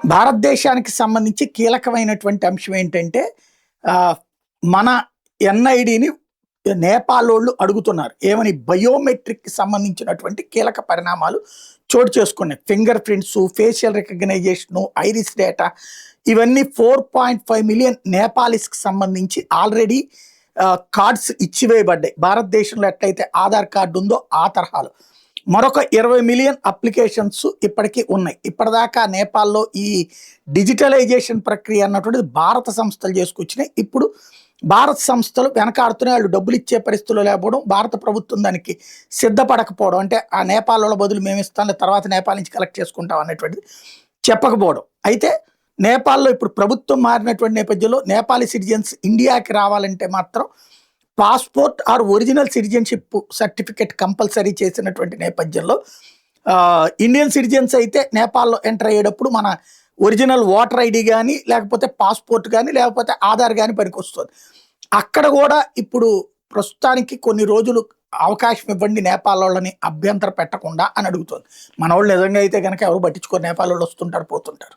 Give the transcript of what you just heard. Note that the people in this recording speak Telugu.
భారతదేశానికి సంబంధించి కీలకమైనటువంటి అంశం ఏంటంటే ఆహ్, మన ఎన్ఐడిని నేపాలోళ్ళు అడుగుతున్నారు. ఏమని బయోమెట్రిక్‌కి సంబంధించినటువంటి కీలక పరిణామాలు చోటు చేసుకున్నాయి. Finger prints, facial recognisation, iris data ఇవన్నీ 4.5 మిలియన్ నేపాలీస్‌కి సంబంధించి ఆల్రెడీ కార్డ్స్ ఇచ్చివేయబడ్డాయి. భారతదేశంలో ఎట్లయితే ఆధార్ కార్డ్ ఉందో ఆ తరహాలో. మరొక 20 మిలియన్ అప్లికేషన్స్ ఇప్పటికీ ఉన్నాయి. ఇప్పటిదాకా నేపాల్‌లో ఈ డిజిటలైజేషన్ ప్రక్రియ అన్నటువంటిది భారత సంస్థలు చేసుకొచ్చినాయి. ఇప్పుడు భారత సంస్థలు వెనకాడుతున్నాయి. వాళ్ళు డబ్బులు ఇచ్చే పరిస్థితుల్లో లేకపోవడం, భారత ప్రభుత్వం దానికి సిద్ధపడకపోవడం. అంటే ఆ నేపాలోళ్ళ బదులు మేము ఇస్తాంలే తర్వాత నేపాల్ నుంచి కలెక్ట్ చేసుకుంటాం అనేటువంటిది చెప్పకపోవడం. అయితే నేపాల్‌లో ఇప్పుడు ప్రభుత్వం మారినటువంటి నేపథ్యంలో నేపాలీ సిటిజన్స్ ఇండియాకి రావాలంటే మాత్రం passport or original citizenship certificate compulsory చేసినటువంటి నేపథ్యంలో ఇండియన్ సిటిజన్స్ అయితే నేపాల్‌లో ఎంటర్ అయ్యేటప్పుడు మన ఒరిజినల్ ఓటర్ ఐడీ గానీ, లేకపోతే పాస్‌పోర్ట్ గానీ, లేకపోతే ఆధార్ గానీ పనికొస్తుంది. అక్కడ గూడా ఇప్పుడు ప్రస్తుతానికి కొన్ని రోజులు అవకాశం ఇవ్వండి నేపాలోళ్ళని అభ్యంతర పెట్టకుండా అని అడుగుతోంది. మనోళ్ళు నిజంగా అయితే గనక ఎవరు పట్టించుకోరు. నేపాలోళ్ళు వస్తుంటారు, పోతుంటారు.